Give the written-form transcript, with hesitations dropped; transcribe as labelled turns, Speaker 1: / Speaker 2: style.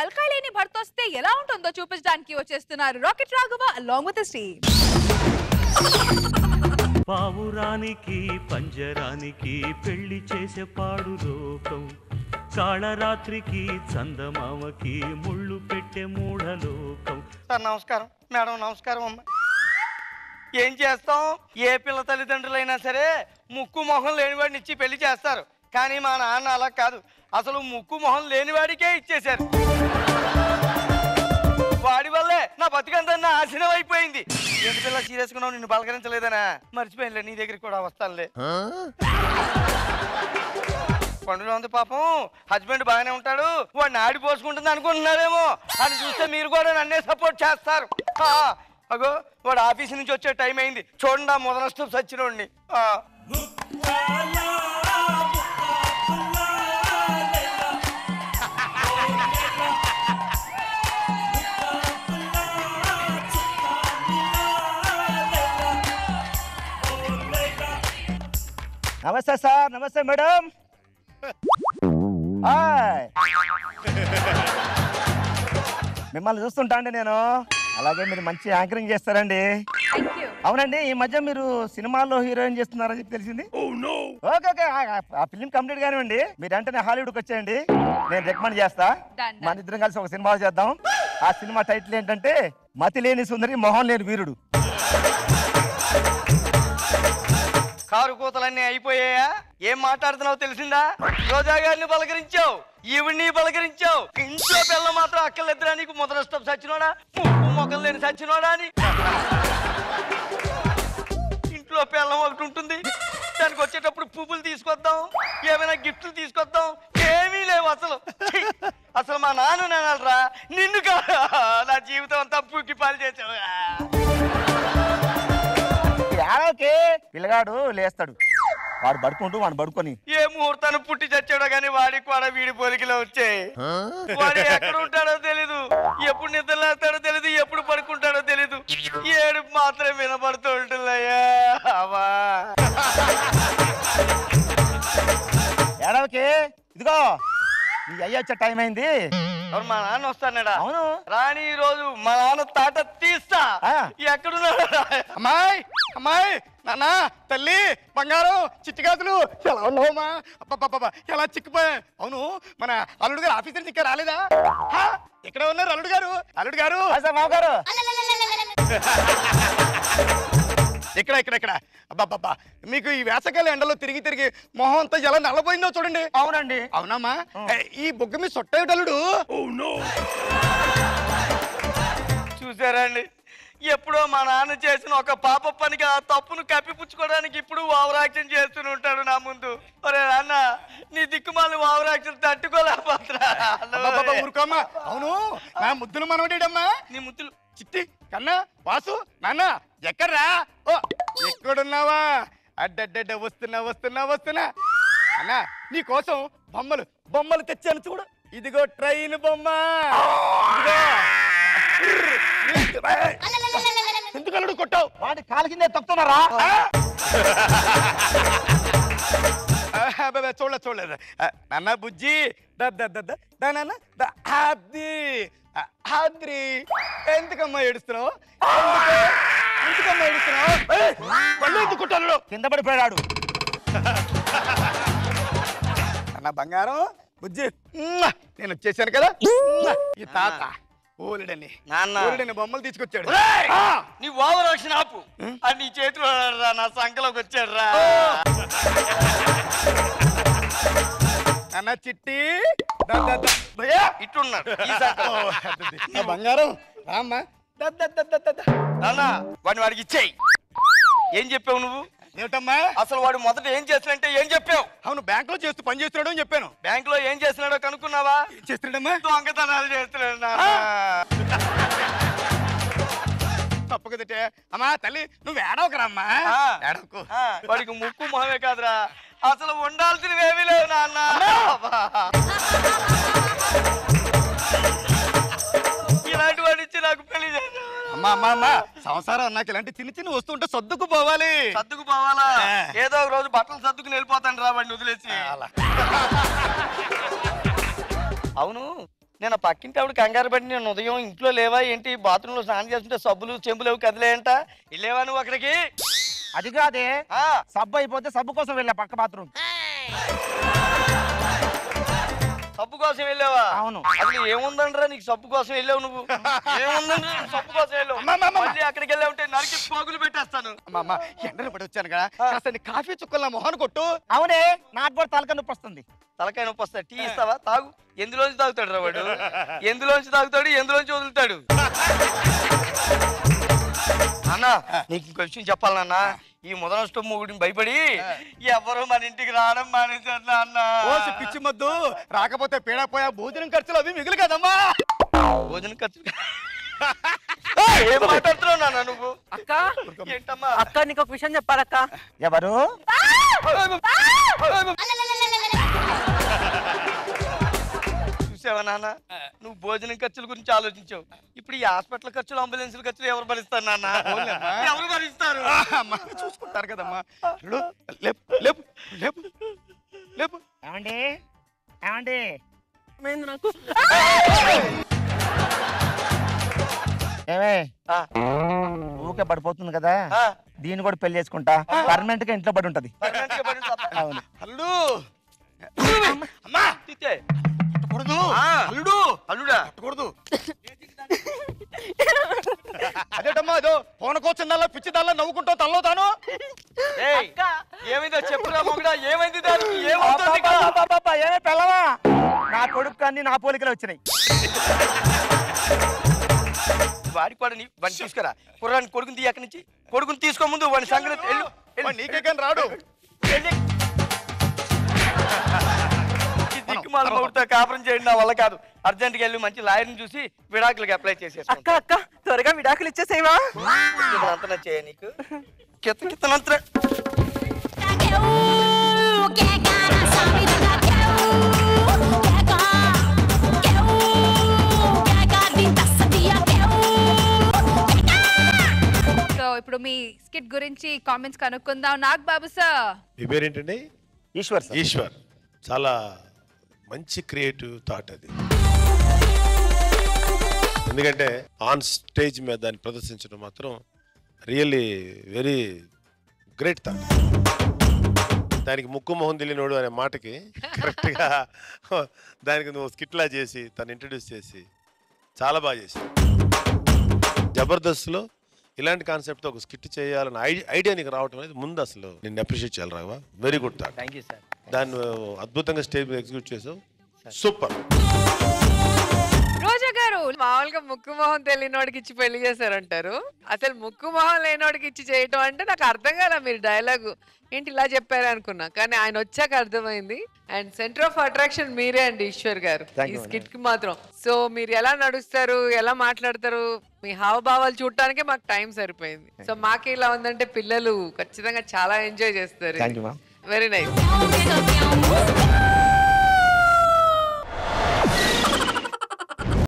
Speaker 1: తలకాయ లేని భర్త వస్తే ఎలా ఉంటుందో చూపించడానికి వచ్చేస్తున్నారు rocket Raghava along with his team.
Speaker 2: పావురానికి పంజరానికి పెళ్లి చేసే పాడు లోకం, కాళరాత్రికి చందమామకి ముళ్ళు పెట్టే మూఢలోకం.
Speaker 3: సార్ నమస్కారం. మేడం నమస్కారం అమ్మ. ఏం చేస్తాం, ఏ పిల్ల తల్లిదండ్రులైనా సరే ముక్కు మొహం లేనివాడిని ఇచ్చి పెళ్లి చేస్తారు. కానీ మా నాన్న అలా కాదు, అసలు ముక్కు మొహం లేనివాడికే ఇచ్చేశారు. వాడి వల్లే నా బతుకంతా నాశనం అయిపోయింది. ఏంటి పిల్ల సీరియస్ గా నిన్ను పలకరించలేదనా? మర్చిపోయినలే, నీ దగ్గరికి కూడా వస్తానులే. పండులో ఉంది పాపం, హస్బెండ్ బాగానే ఉంటాడు, వాడిని ఆడిపోసుకుంటుంది అనుకుంటున్నారేమో అని చూస్తే మీరు కూడా నన్నే సపోర్ట్ చేస్తారు. అగో వాడు ఆఫీస్ నుంచి వచ్చే టైం అయింది, చూడండి ఆ మొదలస్తూ సచ్చినోడిని.
Speaker 4: నమస్తే సార్. నమస్తే మేడం. మిమ్మల్ని చూస్తుంటా అండి నేను. అలాగే మీరు మంచి యాంకరింగ్ చేస్తారండి. అవునండి, ఈ మధ్య మీరు సినిమాల్లో హీరోయిన్ చేస్తున్నారని చెప్పి తెలిసింది. ఓకే ఓకే, ఆ ఫిలిం కంప్లీట్ కానివ్వండి, మీరు వెంటనే హాలీవుడ్కి వచ్చేయండి, నేను రికమెండ్ చేస్తా. మన ఇద్దరం కలిసి ఒక సినిమా చేద్దాం. ఆ సినిమా టైటిల్ ఏంటంటే మతి లేని సుందరి మొహం లేని వీరుడు.
Speaker 3: కారు కూతలన్నీ అయిపోయాయా? ఏం మాట్లాడుతున్నావు తెలిసిందా? రోజా గారిని పలకరించావు, ఈవిడ్ని పలకరించావు, ఇంట్లో పిల్ల మాత్రం అక్కర్లేదురా నీకు మొదలష్టం సచ్చినోడా, మొక్కలు లేని సచ్చినోడా అని. ఇంట్లో పిల్లం ఒకటి ఉంటుంది, దానికి వచ్చేటప్పుడు పువ్వులు తీసుకొద్దాం, ఏమైనా గిఫ్ట్లు తీసుకొద్దాం, ఏమీ లేవు అసలు. అసలు మా నాన్న నానరా, నిన్ను కాదు నా జీవితం అంతా పూకి పాలు చేసావు.
Speaker 4: పిల్లగాడు లేస్తాడు, వాడు పడుకుంటూ వాడు పడుకొని
Speaker 3: ఏ ముహూర్తాన్ని పుట్టి చచ్చాడో గానీ వాడికి కూడా వీడి పోలికలు వచ్చాయి. వాడు ఎక్కడ ఉంటాడో తెలీదు, ఎప్పుడు నిద్ర లేస్తాడో తెలీదు, ఎప్పుడు పడుకుంటాడో తెలీదు. ఏడుపు మాత్రం వినపడుతూ ఉంటుందయ్యా.
Speaker 4: ఏడవకి, ఇదిగో నీ అయ్య వచ్చే టైం అయింది.
Speaker 3: మా నాన్న వస్తాడా?
Speaker 4: అవును.
Speaker 3: రాని ఈ రోజు మా నాన్న తాట తీస్తా. ఎక్కడున్నాడు?
Speaker 5: అమ్మాయి అమ్మాయి, నాన్న, తల్లి, బంగారం, చిట్టిగాతులు, ఎలా ఉన్నావమ్మా? అబ్బా ఎలా చిక్కిపోయా. అవును, మన అల్లుడు గారు ఆఫీసర్ చిక్క రాలేదా? ఎక్కడ ఉన్నారు అల్లుడు గారు? అల్లుడు గారు
Speaker 4: మామగారు
Speaker 5: ఇక్కడ ఇక్కడ ఇక్కడ. అబ్బాబ్బా, మీకు ఈ వేసకాల ఎండలో తిరిగి తిరిగి మొహం అంతా ఎలా నల్లపోయిందో చూడండి.
Speaker 4: అవునండి.
Speaker 5: అవునమ్మా, ఈ బొగ్గ మీ సొట్ట అల్లుడు.
Speaker 3: చూసారండి, ఎప్పుడో మా నాన్న చేసిన ఒక పాప పనికి ఆ తప్పును కప్పిపుచ్చుకోవడానికి ఇప్పుడు వావరాక్షన్ చేస్తూనే ఉంటాడు నా ముందు. ఒరే నాన్న, నీ దిక్కుమాలి వావరాక్షన్ తట్టుకోలేకపోతున్నా.
Speaker 5: ఊరుకోమ్మా. అవును, నా ముద్దులు మనవడేడమ్మా.
Speaker 3: నీ ముద్దులు
Speaker 5: చిట్టి, కన్నా, వాసు, నాన్న ఎక్కడ్రా? ఓ ఎక్కడున్నావా? అడ్డడ్డ వస్తున్నా వస్తున్నా వస్తున్నా. అన్నా, నీ కోసం బొమ్మలు బొమ్మలు తెచ్చాను చూడు. ఇదిగో ట్రైన్ బొమ్మ. ఎందుకు అల్లుడు కొట్టావు?
Speaker 4: వాడి కాలు కింద తప్పుతున్నారా?
Speaker 5: చూడలేదు నాన్న బుజ్జి. ఎందుకమ్మా ఏడుస్తున్నావు? ఎందుకమ్మా ఏడుస్తున్నావు? ఎందుకు కొట్టాడు?
Speaker 4: కింద పడిపోయాడు.
Speaker 5: అన్న బంగారం, బుజ్జి, నేను వచ్చేసాను కదా. ఈ తాత ఓలుడని ఓలుడని బొమ్మలు తీసుకొచ్చాడు.
Speaker 3: నీ ఓవరాక్షన్ ఆపు. అది నీ చేతిలో నా సంకలోకి వచ్చాడు రా.
Speaker 5: అన్న చిట్టి
Speaker 3: ఇట్టున్నాడు
Speaker 5: బంగారం. రామ్మా,
Speaker 3: నాన్న వాడిని వాడికి ఇచ్చేయి. ఏం చెప్పావు నువ్వు?
Speaker 5: ఏమిటమ్మా?
Speaker 3: అసలు వాడు మొదట ఏం చేస్తున్నాడంటే ఏం చెప్పావు?
Speaker 5: అవును, బ్యాంక్ లో చేస్తూ పని చేస్తున్నాడు అని చెప్పాను.
Speaker 3: బ్యాంక్ లో ఏం చేస్తున్నాడో కనుక్కున్నావా?
Speaker 5: చేస్తున్నాడమ్మా,
Speaker 3: దొంగతనాలు చేస్తున్నాడు.
Speaker 5: తప్పకదటే. అమ్మా తల్లి, నువ్వు ఏడవకరమ్మా, ఏడవకు.
Speaker 3: వాడికి ముక్కు మొహమే కాదురా, అసలు ఉండాల్సినవేమీ లేవు నాన్న. ఇలాంటి వాడి ఇచ్చి నాకు పెళ్లి చేశాడు.
Speaker 5: అమ్మా అమ్మా అమ్మా, సంసారం నాకు ఇలాంటి చిన్న చిన్న వస్తుంటే సర్దుకు పోవాలి.
Speaker 3: సర్దుకు పోవాలా? ఏదో ఒక రోజు బట్టలు సర్దుకుని వెళ్ళిపోతాను రా వాడిని వదిలేసి.
Speaker 5: అలా.
Speaker 3: అవును, నేను పక్కింటి ఆవిడ కంగారు పడి నేను ఉదయం ఇంట్లో లేవా ఏంటి బాత్రూంలో స్నానం చేస్తుంటే సబ్బులు చెంబులు అవి కదిలేయంట వెళ్ళేవా నువ్వు అక్కడికి?
Speaker 4: అది కాదే, సబ్బు అయిపోతే సబ్బు కోసం వెళ్ళా పక్క బాత్రూమ్.
Speaker 3: సబ్బు కోసం వెళ్ళావా?
Speaker 4: అవును.
Speaker 3: అసలు ఏముందండ్రా నీకు సబ్బు కోసం వెళ్ళావు నువ్వు? ఏముందండి సబ్బు కోసం వెళ్ళావు? మళ్ళీ అక్కడికి వెళ్ళావు అంటే నరికి పోగులు పెట్టేస్తాను.
Speaker 5: అమ్మా ఎండలు పడి వచ్చాను కదా, కాస్త నీ కాఫీ చుక్కల మొహాన్ని కొట్టు.
Speaker 4: అవునే, నాకు కూడా తలకాయ నొప్పి వస్తుంది.
Speaker 3: తలకాయ నొప్పి వస్తా. టీ ఇస్తావా? తాగు. ఎందులోంచి తాగుతాడు రా వాడు? ఎందులోంచి తాగుతాడు, ఎందులోంచి వదులుతాడు? అన్న నీకు ఇంకో విషయం చెప్పాలన్న, ఈ ముదనష్టం మొగుడిని భయపడి ఎవరు మన ఇంటికి రావడం మానేశారు అన్న.
Speaker 5: పిచ్చి మద్దు, రాకపోతే పీడపోయా భోజనం ఖర్చులు అవి మిగులు కదమ్మా.
Speaker 3: భోజనం ఖర్చు ఏం మాట్లాడుతున్నావు నాన్న నువ్వు?
Speaker 6: అక్క
Speaker 3: ఏంటమ్మా?
Speaker 6: అక్క నీకు ఒక విషయం చెప్పాలక్క.
Speaker 4: ఎవరు?
Speaker 3: చూసావా నాన్న, నువ్వు భోజనం ఖర్చుల గురించి ఆలోచించావు. ఇప్పుడు ఈ హాస్పిటల్ ఖర్చులు, అంబులెన్సుల ఖర్చులు ఎవరు భరిస్తారు నాన్న? ఎవరు భరిస్తారు?
Speaker 5: చూసుకుంటారు కదమ్మా. లేపు లేపు లేపు లేపు.
Speaker 4: ఏమండి ఏమండి,
Speaker 6: నాకు
Speaker 4: ఏమే
Speaker 3: ఆ,
Speaker 4: ఊకే పడిపోతుంది కదా,
Speaker 3: ఆ,
Speaker 4: దీన్ని కూడా పెళ్లి చేసుకుంటా. పర్మనెంట్ గా ఇంట్లో పడి ఉంటది.
Speaker 3: permanent గా పడి ఉంటుందా?
Speaker 4: అవును.
Speaker 5: అల్లుడు అమ్మా
Speaker 3: తిత్తే.
Speaker 5: కొట్టకూడదు.
Speaker 3: ఆ,
Speaker 5: అల్లుడు
Speaker 3: అల్లుడా
Speaker 5: కొట్టకూడదు. అదేటమ్మా అదో పోనకొచ్చిందల్లా పిచ్చిదల్లా నవ్వుకుంటావు తల్లో తాను.
Speaker 3: ఏయ్, ఏమైందో చెప్పురా మొగుడా, ఏమైంది దానికి? ఏమవుతుంది ఇక?
Speaker 4: అబ్బబ్బబ్బబ్బ, ఏమే పిల్లవా, నా కొడుకు అన్ని నా పోలికలు వచ్చినాయి.
Speaker 3: వాడి పడని వాడిని తీసుకురా. కుర్రాన్ని కొడుకుని తీ అక్కడి నుంచి. కొడుకుని తీసుకో ముందు వాడి సంగతి. వెళ్ళు, వెళ్ళు.
Speaker 5: వాడు నీకే కానీ రాడు.
Speaker 3: వెళ్ళి. ఈ దిక్కుమాల మొగుడితో కాపురం చేయండి నా వల్ల కాదు. అర్జెంట్గా వెళ్ళి మంచి లాయర్ని చూసి విడాకులకి అప్లై చేసేసుకో.
Speaker 6: అక్క అక్క త్వరగా విడాకులు ఇచ్చేసేవా?
Speaker 3: అంతనా చేయ నీకు కిత్త కిత్తనంతర.
Speaker 1: సో ఇప్పుడు మీ స్కిట్ గురించి కామెంట్స్ కనుక్కుందాం. నాగ్ బాబు సార్.
Speaker 7: మీ పేరేంటండి?
Speaker 4: ఈశ్వర్ సార్.
Speaker 7: ఈశ్వర్. చాలా మంచి క్రియేటివ్ థాట్ అది. ఎందుకంటే ఆన్ స్టేజ్ మీద దాన్ని ప్రదర్శించడం మాత్రం రియల్లీ వెరీ గ్రేట్ థాట్. దానికి ముక్కు మొహం తెలియనోడు అనే మాటకి కరెక్ట్గా దానికి నువ్వు స్కిట్లా చేసి తను ఇంట్రడ్యూస్ చేసి చాలా బాగా చేసి. జబర్దస్త్లో ఇలాంటి కాన్సెప్ట్తో ఒక స్కిట్ చేయాలని ఐడియా నీకు రావడం అనేది ముందు అసలు నేను అప్రిషియేట్ చేయాలి Raghava. Very good thought.
Speaker 3: Thank you sir.
Speaker 7: దాన్ని అద్భుతంగా స్టేజ్ మీద ఎగ్జిక్యూట్ చేసావు. సూపర్.
Speaker 8: రోజా గారు మామూలుగా ముక్కు మొహం తెలియనోడికి ఇచ్చి పెళ్లి చేశారంటారు. అసలు ముక్కు మొహం లేనోడికి ఇచ్చి చేయటం అంటే నాకు అర్థం కాల. మీరు డైలాగు ఏంటి ఇలా చెప్పారు అనుకున్నా, కానీ ఆయన వచ్చాక అర్థమైంది. అండ్ సెంటర్ ఆఫ్ అట్రాక్షన్ మీరే అండి ఈశ్వర్ గారు ఈ స్కిట్ కి మాత్రం. సో మీరు ఎలా నడుస్తారు, ఎలా మాట్లాడతారు, మీ హావభావాలు చూడటానికే మాకు టైం సరిపోయింది. సో మాకు ఇలా ఉందంటే పిల్లలు ఖచ్చితంగా చాలా ఎంజాయ్ చేస్తారు. Very nice.